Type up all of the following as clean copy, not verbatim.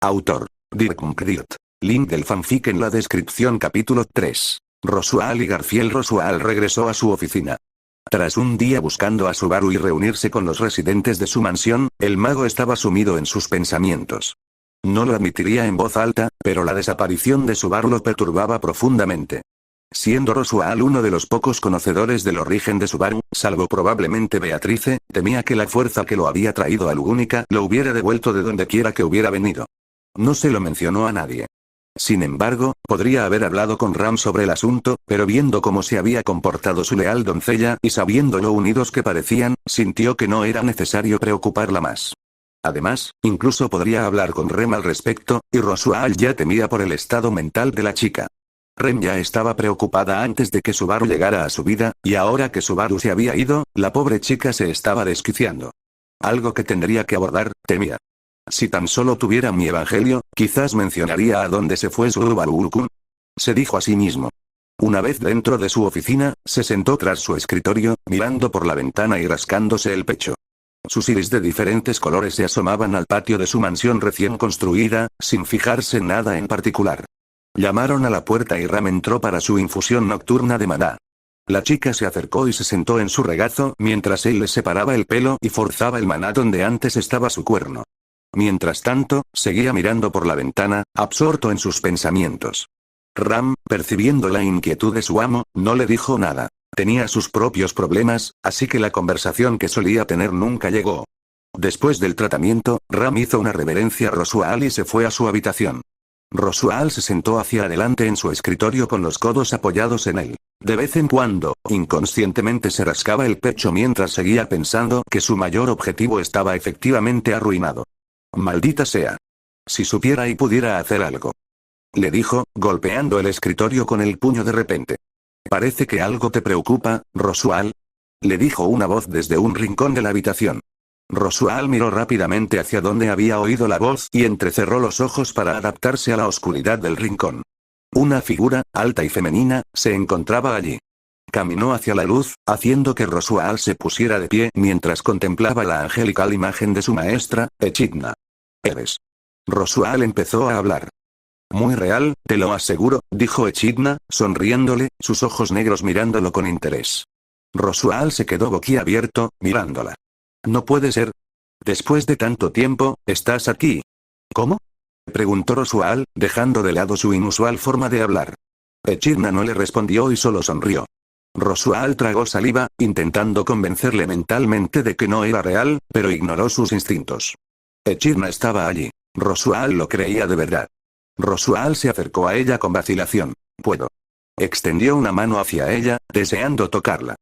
Autor. Dirk Dirt. Link del fanfic en la descripción. Capítulo 3. Rosual y Garfield. Rosual regresó a su oficina. Tras un día buscando a Subaru y reunirse con los residentes de su mansión, el mago estaba sumido en sus pensamientos. No lo admitiría en voz alta, pero la desaparición de Subaru lo perturbaba profundamente. Siendo Rosual uno de los pocos conocedores del origen de Subaru, salvo probablemente Beatrice, temía que la fuerza que lo había traído a Lugúnica lo hubiera devuelto de donde quiera que hubiera venido. No se lo mencionó a nadie. Sin embargo, podría haber hablado con Ram sobre el asunto, pero viendo cómo se había comportado su leal doncella y sabiendo lo unidos que parecían, sintió que no era necesario preocuparla más. Además, incluso podría hablar con Rem al respecto, y Rosual ya temía por el estado mental de la chica. Rem ya estaba preocupada antes de que Subaru llegara a su vida, y ahora que Subaru se había ido, la pobre chica se estaba desquiciando. Algo que tendría que abordar, temía. Si tan solo tuviera mi evangelio, quizás mencionaría a dónde se fue Subaru-kun. Se dijo a sí mismo. Una vez dentro de su oficina, se sentó tras su escritorio, mirando por la ventana y rascándose el pecho. Sus iris de diferentes colores se asomaban al patio de su mansión recién construida, sin fijarse en nada en particular. Llamaron a la puerta y Ram entró para su infusión nocturna de maná. La chica se acercó y se sentó en su regazo mientras él le separaba el pelo y forzaba el maná donde antes estaba su cuerno. Mientras tanto, seguía mirando por la ventana, absorto en sus pensamientos. Ram, percibiendo la inquietud de su amo, no le dijo nada. Tenía sus propios problemas, así que la conversación que solía tener nunca llegó. Después del tratamiento, Ram hizo una reverencia a Rosual y se fue a su habitación. Rosual se sentó hacia adelante en su escritorio con los codos apoyados en él. De vez en cuando, inconscientemente se rascaba el pecho mientras seguía pensando que su mayor objetivo estaba efectivamente arruinado. Maldita sea. Si supiera y pudiera hacer algo. Le dijo, golpeando el escritorio con el puño de repente. Parece que algo te preocupa, Rosual. Le dijo una voz desde un rincón de la habitación. Rosual miró rápidamente hacia donde había oído la voz y entrecerró los ojos para adaptarse a la oscuridad del rincón. Una figura, alta y femenina, se encontraba allí. Caminó hacia la luz, haciendo que Rosual se pusiera de pie mientras contemplaba la angelical imagen de su maestra, Echidna. «Eres». Rosual empezó a hablar. «Muy real, te lo aseguro», dijo Echidna, sonriéndole, sus ojos negros mirándolo con interés. Rosual se quedó boquiabierto, mirándola. «No puede ser. Después de tanto tiempo, ¿estás aquí?» «¿Cómo?», preguntó Rosual, dejando de lado su inusual forma de hablar. Echidna no le respondió y solo sonrió. Rosual tragó saliva, intentando convencerle mentalmente de que no era real, pero ignoró sus instintos. Echidna estaba allí. Rosual lo creía de verdad. Rosual se acercó a ella con vacilación. «¿Puedo?». Extendió una mano hacia ella, deseando tocarla.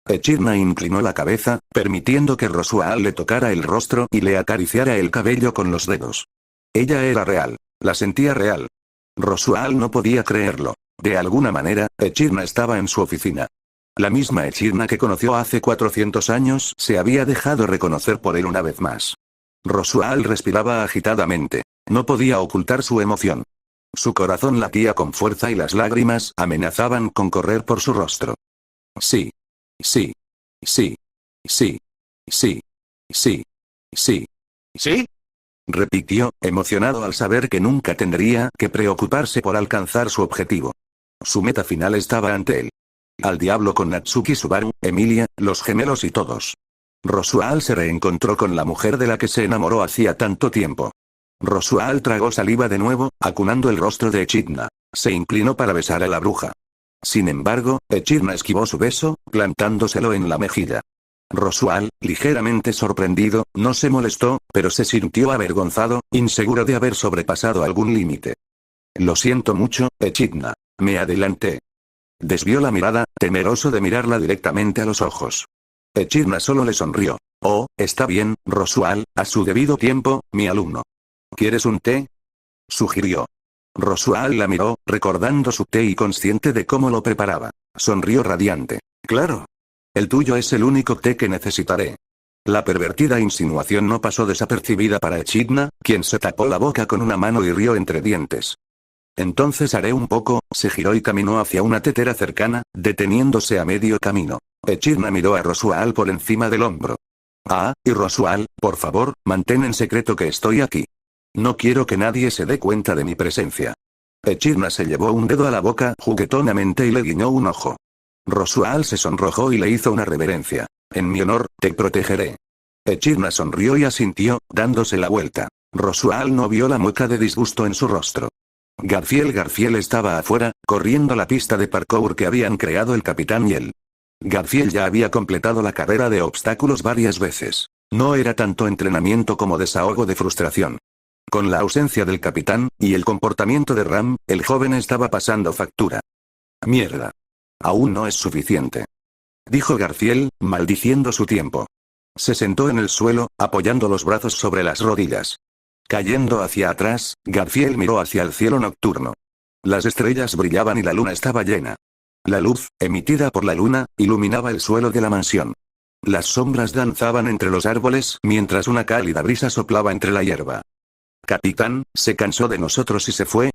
Echidna inclinó la cabeza, permitiendo que Rosual le tocara el rostro y le acariciara el cabello con los dedos. Ella era real. La sentía real. Rosual no podía creerlo. De alguna manera, Echidna estaba en su oficina. La misma Echidna que conoció hace 400 años se había dejado reconocer por él una vez más. Rosual respiraba agitadamente. No podía ocultar su emoción. Su corazón latía con fuerza y las lágrimas amenazaban con correr por su rostro. Sí. Sí. Sí. Sí. Sí. Sí. Sí. ¿Sí? Repitió, emocionado al saber que nunca tendría que preocuparse por alcanzar su objetivo. Su meta final estaba ante él. Al diablo con Natsuki Subaru, Emilia, los gemelos y todos. Rosual se reencontró con la mujer de la que se enamoró hacía tanto tiempo. Rosual tragó saliva de nuevo, acunando el rostro de Echidna. Se inclinó para besar a la bruja. Sin embargo, Echidna esquivó su beso, plantándoselo en la mejilla. Rosual, ligeramente sorprendido, no se molestó, pero se sintió avergonzado, inseguro de haber sobrepasado algún límite. «Lo siento mucho, Echidna. Me adelanté». Desvió la mirada, temeroso de mirarla directamente a los ojos. Echidna solo le sonrió. «Oh, está bien, Rosual, a su debido tiempo, mi alumno». «¿Quieres un té?», sugirió. Rosual la miró, recordando su té y consciente de cómo lo preparaba. Sonrió radiante. «Claro. El tuyo es el único té que necesitaré». La pervertida insinuación no pasó desapercibida para Echidna, quien se tapó la boca con una mano y rió entre dientes. «Entonces haré un poco», se giró y caminó hacia una tetera cercana, deteniéndose a medio camino. Echidna miró a Rosual por encima del hombro. «Ah, y Rosual, por favor, mantén en secreto que estoy aquí». No quiero que nadie se dé cuenta de mi presencia. Echidna se llevó un dedo a la boca juguetonamente y le guiñó un ojo. Rosual se sonrojó y le hizo una reverencia. En mi honor, te protegeré. Echidna sonrió y asintió, dándose la vuelta. Rosual no vio la mueca de disgusto en su rostro. Garfiel estaba afuera, corriendo la pista de parkour que habían creado el capitán y él. Garfiel ya había completado la carrera de obstáculos varias veces. No era tanto entrenamiento como desahogo de frustración. Con la ausencia del capitán, y el comportamiento de Ram, el joven estaba pasando factura. Mierda. Aún no es suficiente. Dijo Garfiel, maldiciendo su tiempo. Se sentó en el suelo, apoyando los brazos sobre las rodillas. Cayendo hacia atrás, Garfiel miró hacia el cielo nocturno. Las estrellas brillaban y la luna estaba llena. La luz, emitida por la luna, iluminaba el suelo de la mansión. Las sombras danzaban entre los árboles mientras una cálida brisa soplaba entre la hierba. «Capitán, ¿se cansó de nosotros y se fue?»,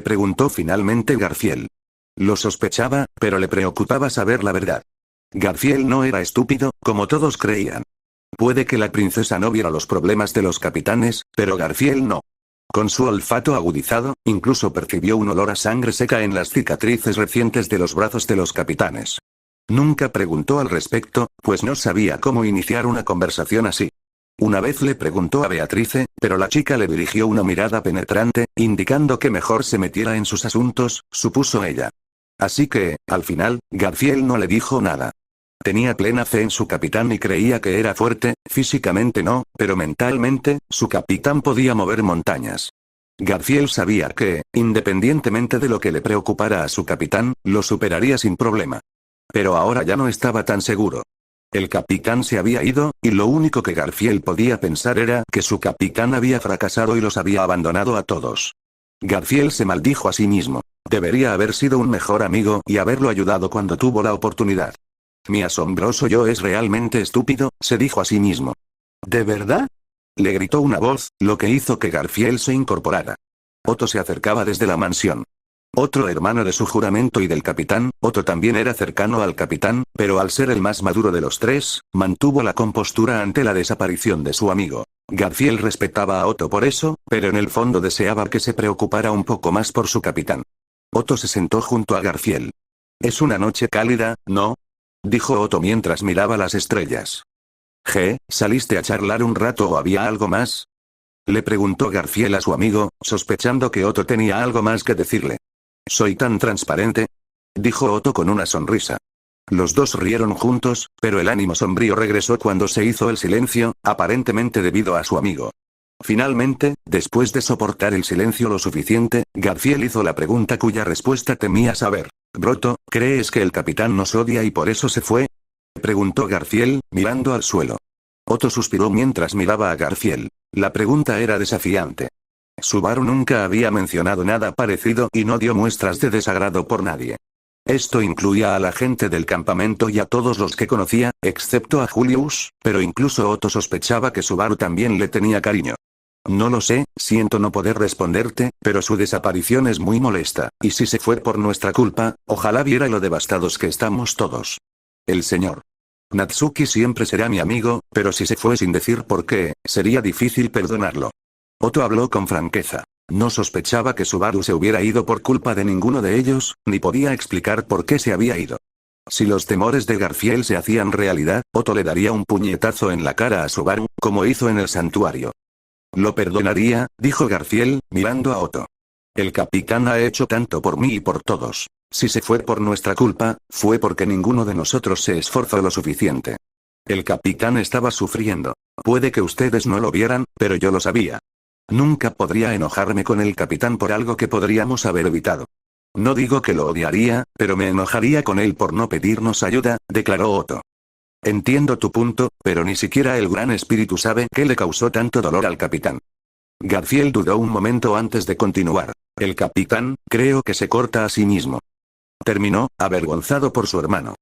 preguntó finalmente Garfiel. Lo sospechaba, pero le preocupaba saber la verdad. Garfiel no era estúpido, como todos creían. Puede que la princesa no viera los problemas de los capitanes, pero Garfiel no. Con su olfato agudizado, incluso percibió un olor a sangre seca en las cicatrices recientes de los brazos de los capitanes. Nunca preguntó al respecto, pues no sabía cómo iniciar una conversación así. Una vez le preguntó a Beatrice, pero la chica le dirigió una mirada penetrante, indicando que mejor se metiera en sus asuntos, supuso ella. Así que, al final, Garfiel no le dijo nada. Tenía plena fe en su capitán y creía que era fuerte, físicamente no, pero mentalmente, su capitán podía mover montañas. Garfiel sabía que, independientemente de lo que le preocupara a su capitán, lo superaría sin problema. Pero ahora ya no estaba tan seguro. El capitán se había ido, y lo único que Garfiel podía pensar era que su capitán había fracasado y los había abandonado a todos. Garfiel se maldijo a sí mismo. Debería haber sido un mejor amigo y haberlo ayudado cuando tuvo la oportunidad. Mi asombroso yo es realmente estúpido, se dijo a sí mismo. ¿De verdad?, le gritó una voz, lo que hizo que Garfiel se incorporara. Otto se acercaba desde la mansión. Otro hermano de su juramento y del capitán, Otto también era cercano al capitán, pero al ser el más maduro de los tres, mantuvo la compostura ante la desaparición de su amigo. Garfiel respetaba a Otto por eso, pero en el fondo deseaba que se preocupara un poco más por su capitán. Otto se sentó junto a Garfiel. «Es una noche cálida, ¿no?», dijo Otto mientras miraba las estrellas. ¿Saliste a charlar un rato o había algo más?, le preguntó Garfiel a su amigo, sospechando que Otto tenía algo más que decirle. «¿Soy tan transparente?», dijo Otto con una sonrisa. Los dos rieron juntos, pero el ánimo sombrío regresó cuando se hizo el silencio, aparentemente debido a su amigo. Finalmente, después de soportar el silencio lo suficiente, Garfiel hizo la pregunta cuya respuesta temía saber. «Broto, ¿crees que el capitán nos odia y por eso se fue?», preguntó Garfiel, mirando al suelo. Otto suspiró mientras miraba a Garfiel. La pregunta era desafiante. Subaru nunca había mencionado nada parecido y no dio muestras de desagrado por nadie. Esto incluía a la gente del campamento y a todos los que conocía, excepto a Julius, pero incluso Otto sospechaba que Subaru también le tenía cariño. «No lo sé, siento no poder responderte, pero su desaparición es muy molesta, y si se fue por nuestra culpa, ojalá viera lo devastados que estamos todos. El señor Natsuki siempre será mi amigo, pero si se fue sin decir por qué, sería difícil perdonarlo». Otto habló con franqueza. No sospechaba que Subaru se hubiera ido por culpa de ninguno de ellos, ni podía explicar por qué se había ido. Si los temores de Garfiel se hacían realidad, Otto le daría un puñetazo en la cara a Subaru, como hizo en el santuario. «Lo perdonaría», dijo Garfiel, mirando a Otto. «El capitán ha hecho tanto por mí y por todos. Si se fue por nuestra culpa, fue porque ninguno de nosotros se esforzó lo suficiente. El capitán estaba sufriendo. Puede que ustedes no lo vieran, pero yo lo sabía. Nunca podría enojarme con el capitán por algo que podríamos haber evitado. No digo que lo odiaría, pero me enojaría con él por no pedirnos ayuda», declaró Otto. «Entiendo tu punto, pero ni siquiera el Gran Espíritu sabe qué le causó tanto dolor al capitán». Garfiel dudó un momento antes de continuar. «El capitán, creo que se corta a sí mismo», terminó, avergonzado por su hermano.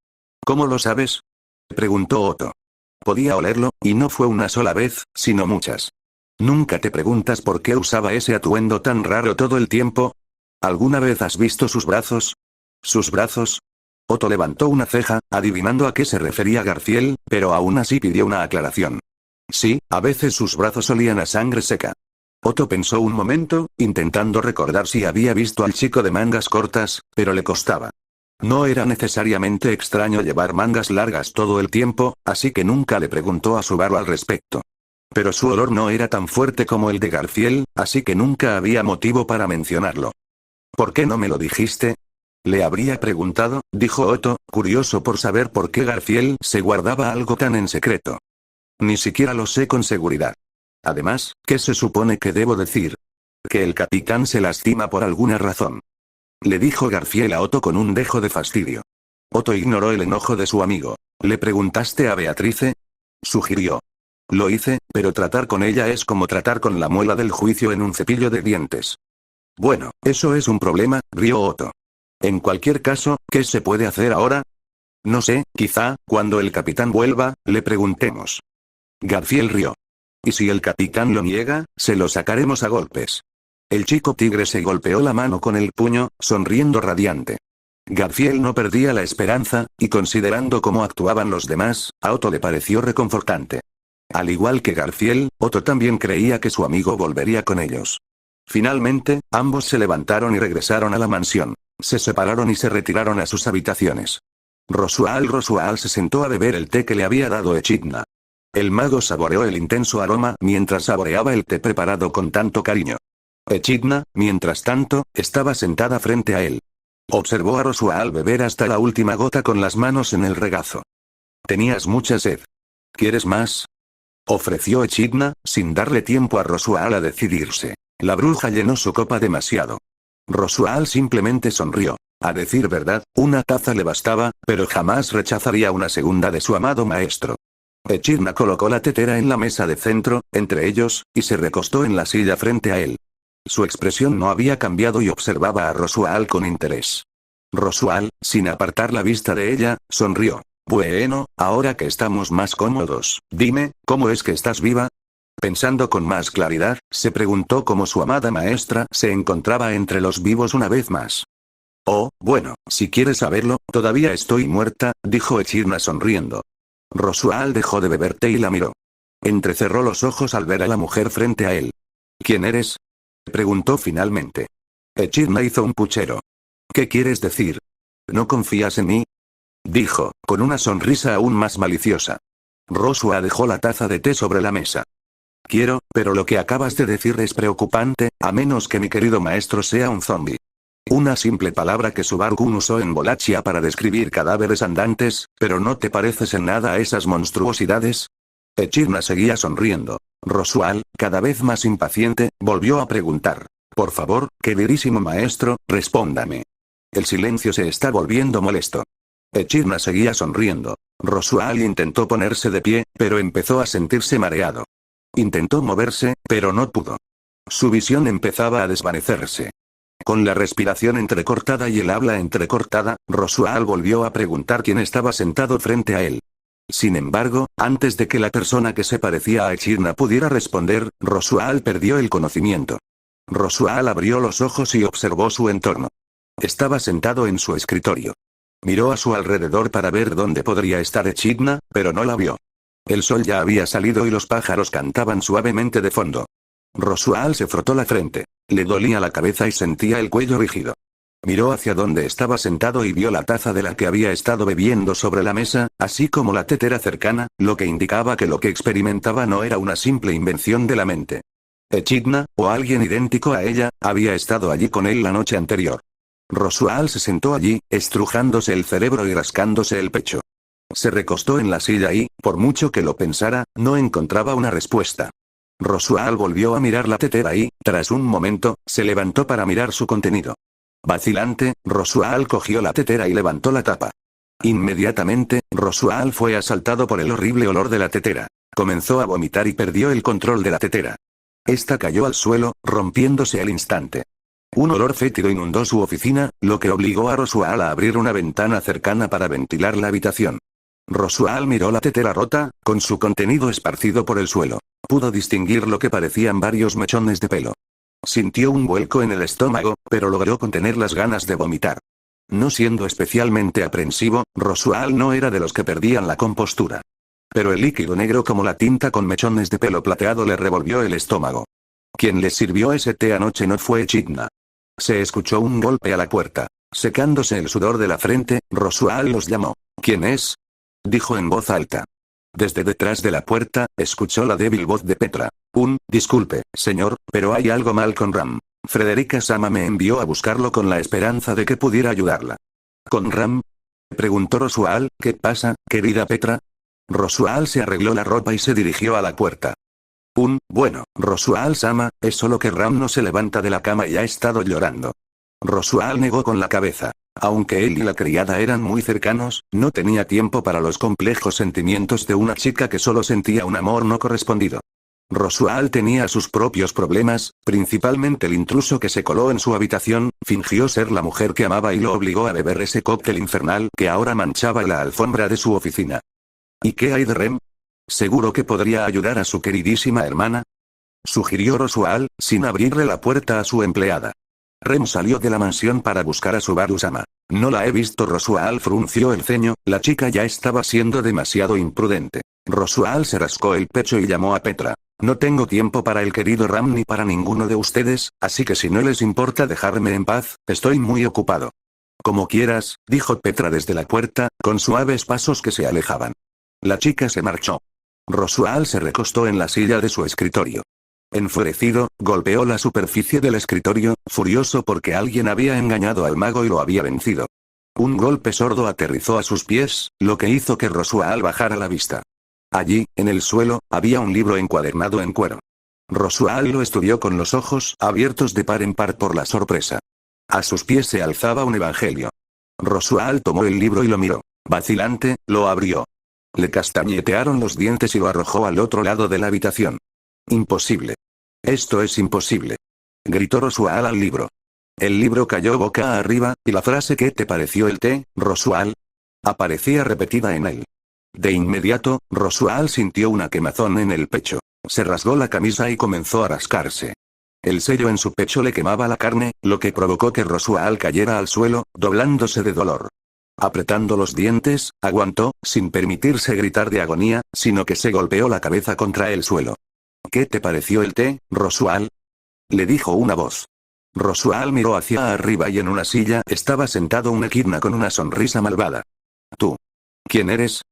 «¿Cómo lo sabes?», preguntó Otto. Podía olerlo, y no fue una sola vez, sino muchas. «¿Nunca te preguntas por qué usaba ese atuendo tan raro todo el tiempo? ¿Alguna vez has visto sus brazos?». «¿Sus brazos?». Otto levantó una ceja, adivinando a qué se refería Garfiel, pero aún así pidió una aclaración. «Sí, a veces sus brazos olían a sangre seca». Otto pensó un momento, intentando recordar si había visto al chico de mangas cortas, pero le costaba. No era necesariamente extraño llevar mangas largas todo el tiempo, así que nunca le preguntó a Subaru al respecto. Pero su olor no era tan fuerte como el de Garfield, así que nunca había motivo para mencionarlo. ¿Por qué no me lo dijiste? Le habría preguntado, dijo Otto, curioso por saber por qué Garfield se guardaba algo tan en secreto. Ni siquiera lo sé con seguridad. Además, ¿qué se supone que debo decir? Que el capitán se lastima por alguna razón. Le dijo Garfield a Otto con un dejo de fastidio. Otto ignoró el enojo de su amigo. ¿Le preguntaste a Beatrice? Sugirió. Lo hice, pero tratar con ella es como tratar con la muela del juicio en un cepillo de dientes. Bueno, eso es un problema, rió Otto. En cualquier caso, ¿qué se puede hacer ahora? No sé, quizá, cuando el capitán vuelva, le preguntemos. Garfield rió. ¿Y si el capitán lo niega, se lo sacaremos a golpes? El chico tigre se golpeó la mano con el puño, sonriendo radiante. Garfield no perdía la esperanza, y considerando cómo actuaban los demás, a Otto le pareció reconfortante. Al igual que Garfield, Otto también creía que su amigo volvería con ellos. Finalmente, ambos se levantaron y regresaron a la mansión. Se separaron y se retiraron a sus habitaciones. Roswell se sentó a beber el té que le había dado Echidna. El mago saboreó el intenso aroma mientras saboreaba el té preparado con tanto cariño. Echidna, mientras tanto, estaba sentada frente a él. Observó a Roswell beber hasta la última gota con las manos en el regazo. Tenías mucha sed. ¿Quieres más? Ofreció Echidna, sin darle tiempo a Roswell a decidirse. La bruja llenó su copa demasiado. Roswell simplemente sonrió. A decir verdad, una taza le bastaba, pero jamás rechazaría una segunda de su amado maestro. Echidna colocó la tetera en la mesa de centro, entre ellos, y se recostó en la silla frente a él. Su expresión no había cambiado y observaba a Roswell con interés. Roswell, sin apartar la vista de ella, sonrió. Bueno, ahora que estamos más cómodos, dime, ¿cómo es que estás viva? Pensando con más claridad, se preguntó cómo su amada maestra se encontraba entre los vivos una vez más. Oh, bueno, si quieres saberlo, todavía estoy muerta, dijo Echidna sonriendo. Roswell dejó de beber té y la miró. Entrecerró los ojos al ver a la mujer frente a él. ¿Quién eres? Preguntó finalmente. Echidna hizo un puchero. ¿Qué quieres decir? ¿No confías en mí? Dijo, con una sonrisa aún más maliciosa. Roswell dejó la taza de té sobre la mesa. Quiero, pero lo que acabas de decir es preocupante, a menos que mi querido maestro sea un zombie. Una simple palabra que Subaru-kun usó en Volachia para describir cadáveres andantes, pero ¿no te pareces en nada a esas monstruosidades? Echidna seguía sonriendo. Roswell, cada vez más impaciente, volvió a preguntar. Por favor, queridísimo maestro, respóndame. El silencio se está volviendo molesto. Echidna seguía sonriendo. Roswell intentó ponerse de pie, pero empezó a sentirse mareado. Intentó moverse, pero no pudo. Su visión empezaba a desvanecerse. Con la respiración entrecortada y el habla entrecortada, Roswell volvió a preguntar quién estaba sentado frente a él. Sin embargo, antes de que la persona que se parecía a Echidna pudiera responder, Roswell perdió el conocimiento. Roswell abrió los ojos y observó su entorno. Estaba sentado en su escritorio. Miró a su alrededor para ver dónde podría estar Echidna, pero no la vio. El sol ya había salido y los pájaros cantaban suavemente de fondo. Roswell se frotó la frente. Le dolía la cabeza y sentía el cuello rígido. Miró hacia donde estaba sentado y vio la taza de la que había estado bebiendo sobre la mesa, así como la tetera cercana, lo que indicaba que lo que experimentaba no era una simple invención de la mente. Echidna, o alguien idéntico a ella, había estado allí con él la noche anterior. Roswell se sentó allí, estrujándose el cerebro y rascándose el pecho. Se recostó en la silla y, por mucho que lo pensara, no encontraba una respuesta. Roswell volvió a mirar la tetera y, tras un momento, se levantó para mirar su contenido. Vacilante, Roswell cogió la tetera y levantó la tapa. Inmediatamente, Roswell fue asaltado por el horrible olor de la tetera. Comenzó a vomitar y perdió el control de la tetera. Esta cayó al suelo, rompiéndose al instante. Un olor fétido inundó su oficina, lo que obligó a Roswell a abrir una ventana cercana para ventilar la habitación. Roswell miró la tetera rota, con su contenido esparcido por el suelo. Pudo distinguir lo que parecían varios mechones de pelo. Sintió un vuelco en el estómago, pero logró contener las ganas de vomitar. No siendo especialmente aprensivo, Roswell no era de los que perdían la compostura. Pero el líquido negro como la tinta con mechones de pelo plateado le revolvió el estómago. Quien les sirvió ese té anoche no fue Echidna. Se escuchó un golpe a la puerta. Secándose el sudor de la frente, Rosual los llamó. ¿Quién es? Dijo en voz alta. Desde detrás de la puerta, escuchó la débil voz de Petra. Disculpe, señor, pero hay algo mal con Ram. Frederica Sama me envió a buscarlo con la esperanza de que pudiera ayudarla. ¿Con Ram? Preguntó Rosual. ¿Qué pasa, querida Petra? Rosual se arregló la ropa y se dirigió a la puerta. Bueno, Rosual Sama, es solo que Ram no se levanta de la cama y ha estado llorando. Rosual negó con la cabeza. Aunque él y la criada eran muy cercanos, no tenía tiempo para los complejos sentimientos de una chica que solo sentía un amor no correspondido. Rosual tenía sus propios problemas, principalmente el intruso que se coló en su habitación, fingió ser la mujer que amaba y lo obligó a beber ese cóctel infernal que ahora manchaba la alfombra de su oficina. ¿Y qué hay de Rem? ¿Seguro que podría ayudar a su queridísima hermana? Sugirió Rosual, sin abrirle la puerta a su empleada. Rem salió de la mansión para buscar a Subaru-sama. No la he visto. Rosual frunció el ceño, la chica ya estaba siendo demasiado imprudente. Rosual se rascó el pecho y llamó a Petra. No tengo tiempo para el querido Ram ni para ninguno de ustedes, así que si no les importa dejarme en paz, estoy muy ocupado. Como quieras, dijo Petra desde la puerta, con suaves pasos que se alejaban. La chica se marchó. Rosual se recostó en la silla de su escritorio. Enfurecido, golpeó la superficie del escritorio, furioso porque alguien había engañado al mago y lo había vencido. Un golpe sordo aterrizó a sus pies, lo que hizo que Rosual bajara la vista. Allí, en el suelo, había un libro encuadernado en cuero. Rosual lo estudió con los ojos abiertos de par en par por la sorpresa. A sus pies se alzaba un evangelio. Rosual tomó el libro y lo miró. Vacilante, lo abrió. Le castañetearon los dientes y lo arrojó al otro lado de la habitación. Imposible. Esto es imposible. Gritó Rosual al libro. El libro cayó boca arriba, y la frase ¿qué te pareció el té, Rosual? Aparecía repetida en él. De inmediato, Rosual sintió una quemazón en el pecho. Se rasgó la camisa y comenzó a rascarse. El sello en su pecho le quemaba la carne, lo que provocó que Rosual cayera al suelo, doblándose de dolor. Apretando los dientes, aguantó, sin permitirse gritar de agonía, sino que se golpeó la cabeza contra el suelo. ¿Qué te pareció el té, Rosual? Le dijo una voz. Rosual miró hacia arriba y en una silla estaba sentado un Echidna con una sonrisa malvada. ¿Tú? ¿Quién eres?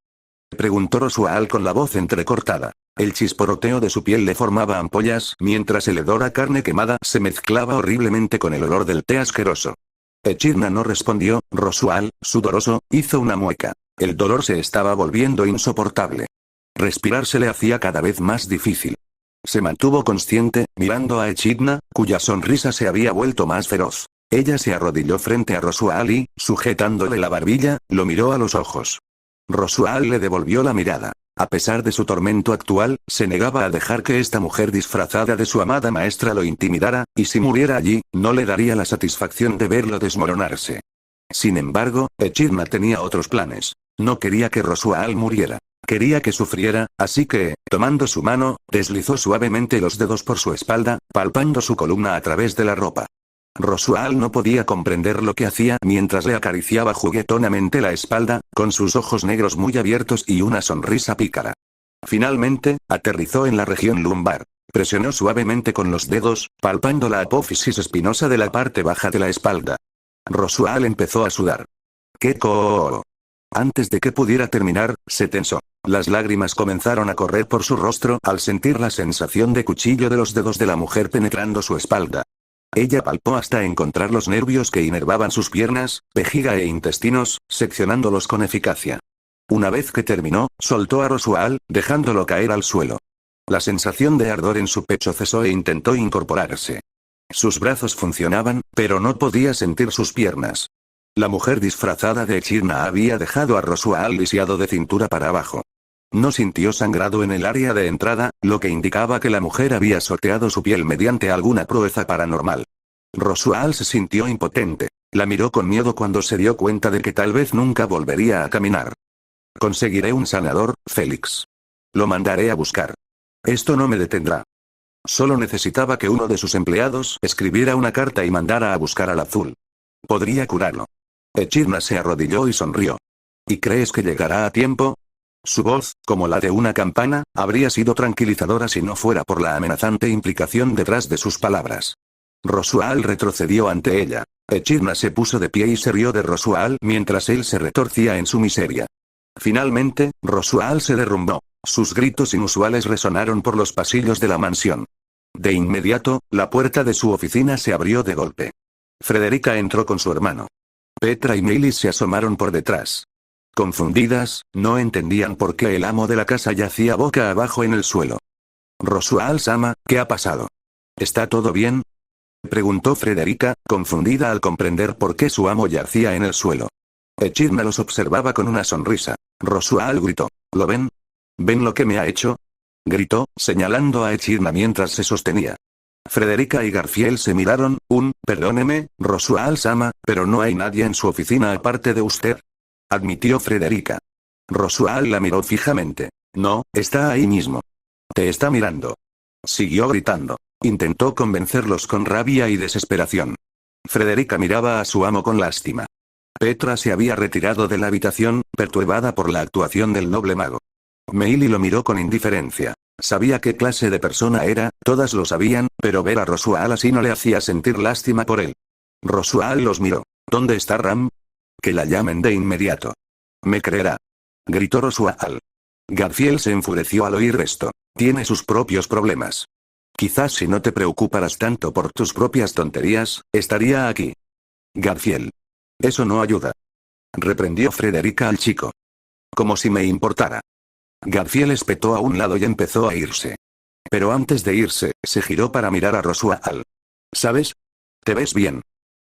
Preguntó Rosual con la voz entrecortada. El chisporroteo de su piel le formaba ampollas, mientras el hedor a carne quemada se mezclaba horriblemente con el olor del té asqueroso. Echidna no respondió. Rosual, sudoroso, hizo una mueca. El dolor se estaba volviendo insoportable. Respirar se le hacía cada vez más difícil. Se mantuvo consciente, mirando a Echidna, cuya sonrisa se había vuelto más feroz. Ella se arrodilló frente a Rosual y, sujetándole la barbilla, lo miró a los ojos. Rosual le devolvió la mirada. A pesar de su tormento actual, se negaba a dejar que esta mujer disfrazada de su amada maestra lo intimidara, y si muriera allí, no le daría la satisfacción de verlo desmoronarse. Sin embargo, Echidna tenía otros planes. No quería que Rosual muriera. Quería que sufriera, así que, tomando su mano, deslizó suavemente los dedos por su espalda, palpando su columna a través de la ropa. Rosual no podía comprender lo que hacía mientras le acariciaba juguetonamente la espalda, con sus ojos negros muy abiertos y una sonrisa pícara. Finalmente, aterrizó en la región lumbar. Presionó suavemente con los dedos, palpando la apófisis espinosa de la parte baja de la espalda. Rosual empezó a sudar. ¡Qué co! Antes de que pudiera terminar, se tensó. Las lágrimas comenzaron a correr por su rostro al sentir la sensación de cuchillo de los dedos de la mujer penetrando su espalda. Ella palpó hasta encontrar los nervios que inervaban sus piernas, vejiga e intestinos, seccionándolos con eficacia. Una vez que terminó, soltó a Rosual, dejándolo caer al suelo. La sensación de ardor en su pecho cesó e intentó incorporarse. Sus brazos funcionaban, pero no podía sentir sus piernas. La mujer disfrazada de Echidna había dejado a Rosual lisiado de cintura para abajo. No sintió sangrado en el área de entrada, lo que indicaba que la mujer había sorteado su piel mediante alguna proeza paranormal. Rosual se sintió impotente. La miró con miedo cuando se dio cuenta de que tal vez nunca volvería a caminar. Conseguiré un sanador, Félix. Lo mandaré a buscar. Esto no me detendrá. Solo necesitaba que uno de sus empleados escribiera una carta y mandara a buscar al azul. Podría curarlo. Echidna se arrodilló y sonrió. ¿Y crees que llegará a tiempo? Su voz, como la de una campana, habría sido tranquilizadora si no fuera por la amenazante implicación detrás de sus palabras. Rosual retrocedió ante ella. Echidna se puso de pie y se rió de Rosual mientras él se retorcía en su miseria. Finalmente, Rosual se derrumbó. Sus gritos inusuales resonaron por los pasillos de la mansión. De inmediato, la puerta de su oficina se abrió de golpe. Frederica entró con su hermano. Petra y Melis se asomaron por detrás. Confundidas, no entendían por qué el amo de la casa yacía boca abajo en el suelo. Rosual-sama, ¿qué ha pasado? ¿Está todo bien? Preguntó Frederica, confundida al comprender por qué su amo yacía en el suelo. Echidna los observaba con una sonrisa. Rosual gritó. ¿Lo ven? ¿Ven lo que me ha hecho? Gritó, señalando a Echidna mientras se sostenía. Frederica y Garfield se miraron. Perdóneme, Rosual-sama, pero no hay nadie en su oficina aparte de usted. Admitió Frederica. Rosual la miró fijamente. No, está ahí mismo. Te está mirando. Siguió gritando. Intentó convencerlos con rabia y desesperación. Frederica miraba a su amo con lástima. Petra se había retirado de la habitación, perturbada por la actuación del noble mago. Meili lo miró con indiferencia. Sabía qué clase de persona era, todas lo sabían, pero ver a Rosual así no le hacía sentir lástima por él. Rosual los miró. ¿Dónde está Ram? Que la llamen de inmediato. Me creerá. Gritó Rosual. Garfield se enfureció al oír esto. Tiene sus propios problemas. Quizás si no te preocuparas tanto por tus propias tonterías, estaría aquí. Garfield. Eso no ayuda. Reprendió Frederica al chico. Como si me importara. Garfield espetó a un lado y empezó a irse. Pero antes de irse, se giró para mirar a Rosual. ¿Sabes? Te ves bien.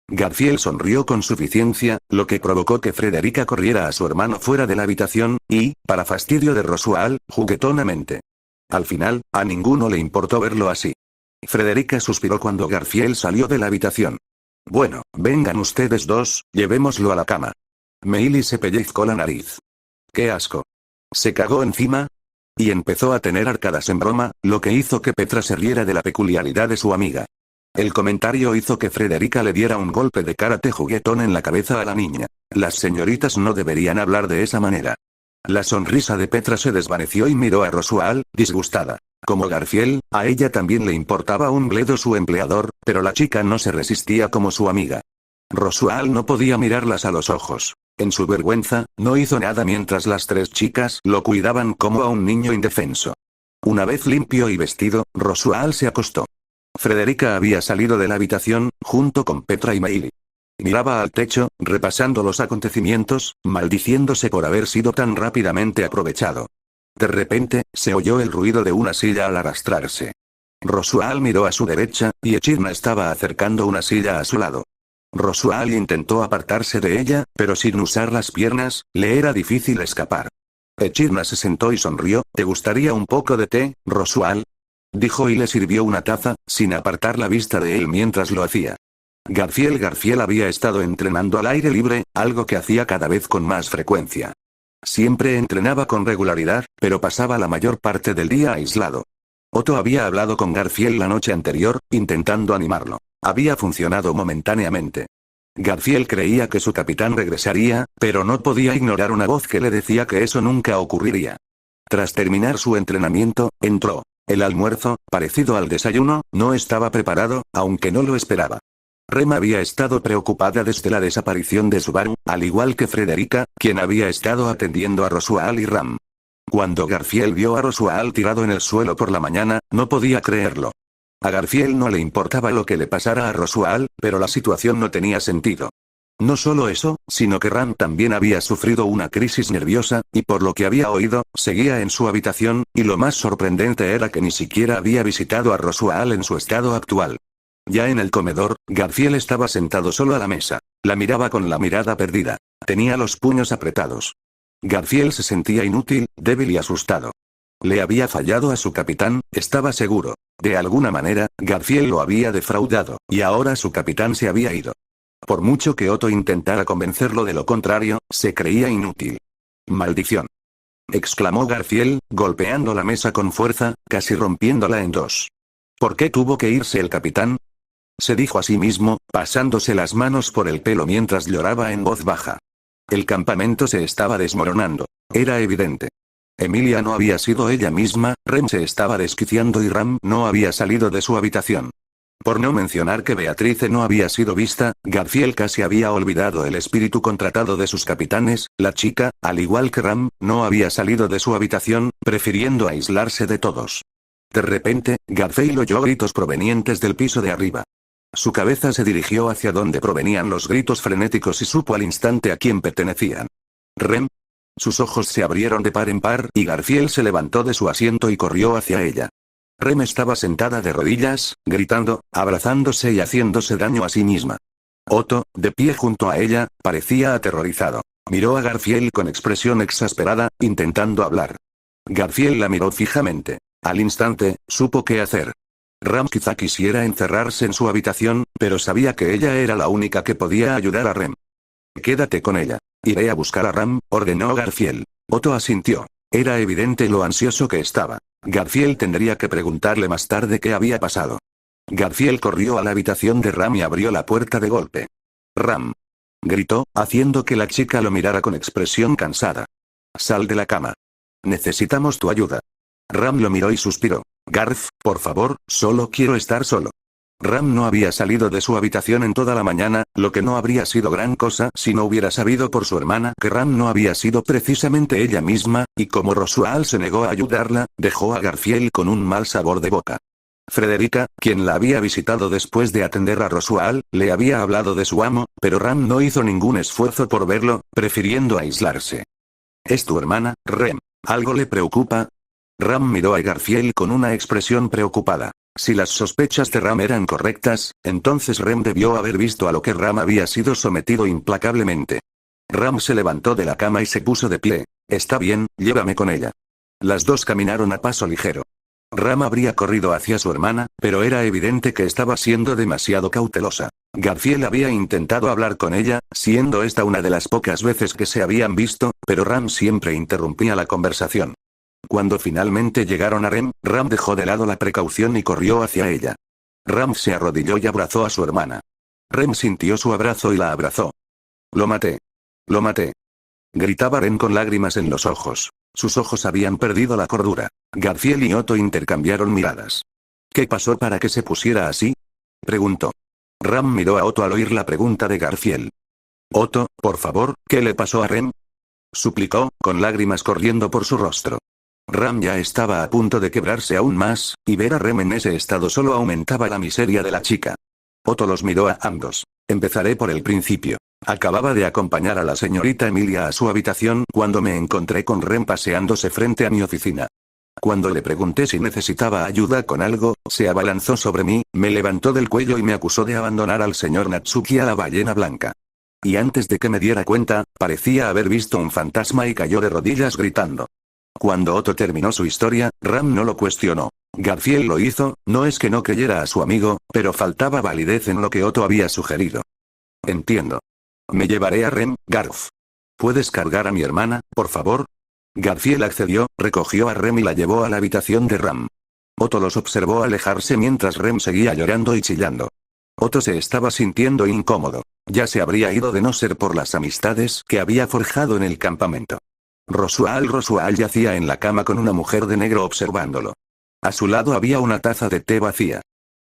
Garfield sonrió con suficiencia, lo que provocó que Frederica corriera a su hermano fuera de la habitación, y, para fastidio de Rosual, juguetonamente. Al final, a ninguno le importó verlo así. Frederica suspiró cuando Garfield salió de la habitación. Bueno, vengan ustedes dos, llevémoslo a la cama. Meili se pellizcó la nariz. ¡Qué asco! ¿Se cagó encima? Y empezó a tener arcadas en broma, lo que hizo que Petra se riera de la peculiaridad de su amiga. El comentario hizo que Frederica le diera un golpe de karate juguetón en la cabeza a la niña. Las señoritas no deberían hablar de esa manera. La sonrisa de Petra se desvaneció y miró a Rosual, disgustada. Como Garfield, a ella también le importaba un bledo su empleador, pero la chica no se resistía como su amiga. Rosual no podía mirarlas a los ojos. En su vergüenza, no hizo nada mientras las tres chicas lo cuidaban como a un niño indefenso. Una vez limpio y vestido, Rosual se acostó. Frederica había salido de la habitación, junto con Petra y Meili. Miraba al techo, repasando los acontecimientos, maldiciéndose por haber sido tan rápidamente aprovechado. De repente, se oyó el ruido de una silla al arrastrarse. Rosual miró a su derecha, y Echidna estaba acercando una silla a su lado. Rosual intentó apartarse de ella, pero sin usar las piernas, le era difícil escapar. Echidna se sentó y sonrió. ¿Te gustaría un poco de té, Rosual? Dijo y le sirvió una taza, sin apartar la vista de él mientras lo hacía. Garfield había estado entrenando al aire libre, algo que hacía cada vez con más frecuencia. Siempre entrenaba con regularidad, pero pasaba la mayor parte del día aislado. Otto había hablado con Garfield la noche anterior, intentando animarlo. Había funcionado momentáneamente. Garfield creía que su capitán regresaría, pero no podía ignorar una voz que le decía que eso nunca ocurriría. Tras terminar su entrenamiento, entró. El almuerzo, parecido al desayuno, no estaba preparado, aunque no lo esperaba. Rem había estado preocupada desde la desaparición de Subaru, al igual que Frederica, quien había estado atendiendo a Rosual y Ram. Cuando Garfield vio a Rosual tirado en el suelo por la mañana, no podía creerlo. A Garfield no le importaba lo que le pasara a Rosual, pero la situación no tenía sentido. No solo eso, sino que Ram también había sufrido una crisis nerviosa, y por lo que había oído, seguía en su habitación, y lo más sorprendente era que ni siquiera había visitado a Rosual en su estado actual. Ya en el comedor, Garfield estaba sentado solo a la mesa. La miraba con la mirada perdida. Tenía los puños apretados. Garfield se sentía inútil, débil y asustado. Le había fallado a su capitán, estaba seguro. De alguna manera, Garfield lo había defraudado, y ahora su capitán se había ido. Por mucho que Otto intentara convencerlo de lo contrario, se creía inútil. ¡Maldición!, exclamó Garfield, golpeando la mesa con fuerza, casi rompiéndola en dos. ¿Por qué tuvo que irse el capitán?, se dijo a sí mismo, pasándose las manos por el pelo mientras lloraba en voz baja. El campamento se estaba desmoronando. Era evidente. Emilia no había sido ella misma, Rem se estaba desquiciando y Ram no había salido de su habitación. Por no mencionar que Beatrice no había sido vista, Garfield casi había olvidado el espíritu contratado de sus capitanes, la chica, al igual que Ram, no había salido de su habitación, prefiriendo aislarse de todos. De repente, Garfield oyó gritos provenientes del piso de arriba. Su cabeza se dirigió hacia donde provenían los gritos frenéticos y supo al instante a quién pertenecían. Rem. Sus ojos se abrieron de par en par y Garfield se levantó de su asiento y corrió hacia ella. Rem estaba sentada de rodillas, gritando, abrazándose y haciéndose daño a sí misma. Otto, de pie junto a ella, parecía aterrorizado. Miró a Garfield con expresión exasperada, intentando hablar. Garfield la miró fijamente. Al instante, supo qué hacer. Ram quizá quisiera encerrarse en su habitación, pero sabía que ella era la única que podía ayudar a Rem. Quédate con ella. Iré a buscar a Ram, ordenó Garfield. Otto asintió. Era evidente lo ansioso que estaba. Garfield tendría que preguntarle más tarde qué había pasado. Garfield corrió a la habitación de Ram y abrió la puerta de golpe. Ram. Gritó, haciendo que la chica lo mirara con expresión cansada. Sal de la cama. Necesitamos tu ayuda. Ram lo miró y suspiró. Garf, por favor, solo quiero estar solo. Ram no había salido de su habitación en toda la mañana, lo que no habría sido gran cosa si no hubiera sabido por su hermana que Ram no había sido precisamente ella misma, y como Roswell se negó a ayudarla, dejó a Garfield con un mal sabor de boca. Frederica, quien la había visitado después de atender a Roswell, le había hablado de su amo, pero Ram no hizo ningún esfuerzo por verlo, prefiriendo aislarse. ¿Es tu hermana, Rem? ¿Algo le preocupa? Ram miró a Garfield con una expresión preocupada. Si las sospechas de Ram eran correctas, entonces Rem debió haber visto a lo que Ram había sido sometido implacablemente. Ram se levantó de la cama y se puso de pie. Está bien, llévame con ella. Las dos caminaron a paso ligero. Ram habría corrido hacia su hermana, pero era evidente que estaba siendo demasiado cautelosa. Garfield había intentado hablar con ella, siendo esta una de las pocas veces que se habían visto, pero Ram siempre interrumpía la conversación. Cuando finalmente llegaron a Rem, Ram dejó de lado la precaución y corrió hacia ella. Ram se arrodilló y abrazó a su hermana. Rem sintió su abrazo y la abrazó. Lo maté. Lo maté. Gritaba Rem con lágrimas en los ojos. Sus ojos habían perdido la cordura. Garfield y Otto intercambiaron miradas. ¿Qué pasó para que se pusiera así? Preguntó. Ram miró a Otto al oír la pregunta de Garfield. Otto, por favor, ¿qué le pasó a Rem? Suplicó, con lágrimas corriendo por su rostro. Ram ya estaba a punto de quebrarse aún más, y ver a Rem en ese estado solo aumentaba la miseria de la chica. Otto los miró a ambos. Empezaré por el principio. Acababa de acompañar a la señorita Emilia a su habitación cuando me encontré con Rem paseándose frente a mi oficina. Cuando le pregunté si necesitaba ayuda con algo, se abalanzó sobre mí, me levantó del cuello y me acusó de abandonar al señor Natsuki a la ballena blanca. Y antes de que me diera cuenta, parecía haber visto un fantasma y cayó de rodillas gritando. Cuando Otto terminó su historia, Ram no lo cuestionó. Garfield lo hizo, no es que no creyera a su amigo, pero faltaba validez en lo que Otto había sugerido. Entiendo. Me llevaré a Rem, Garf. ¿Puedes cargar a mi hermana, por favor? Garfield accedió, recogió a Rem y la llevó a la habitación de Ram. Otto los observó alejarse mientras Rem seguía llorando y chillando. Otto se estaba sintiendo incómodo. Ya se habría ido de no ser por las amistades que había forjado en el campamento. Roswell yacía en la cama con una mujer de negro observándolo. A su lado había una taza de té vacía.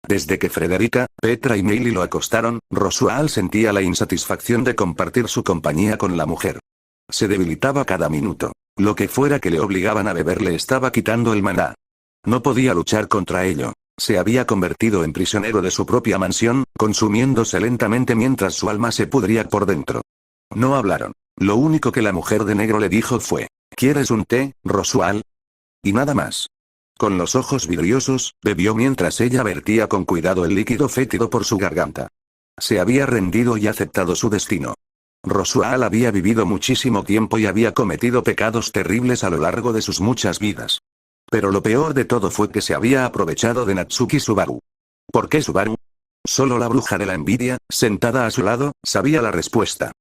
Desde que Frederica, Petra y Millie lo acostaron, Roswell sentía la insatisfacción de compartir su compañía con la mujer. Se debilitaba cada minuto. Lo que fuera que le obligaban a beber le estaba quitando el maná. No podía luchar contra ello. Se había convertido en prisionero de su propia mansión, consumiéndose lentamente mientras su alma se pudría por dentro. No hablaron. Lo único que la mujer de negro le dijo fue, ¿quieres un té, Roswell? Y nada más. Con los ojos vidriosos, bebió mientras ella vertía con cuidado el líquido fétido por su garganta. Se había rendido y aceptado su destino. Roswell había vivido muchísimo tiempo y había cometido pecados terribles a lo largo de sus muchas vidas. Pero lo peor de todo fue que se había aprovechado de Natsuki Subaru. ¿Por qué Subaru? Solo la bruja de la envidia, sentada a su lado, sabía la respuesta.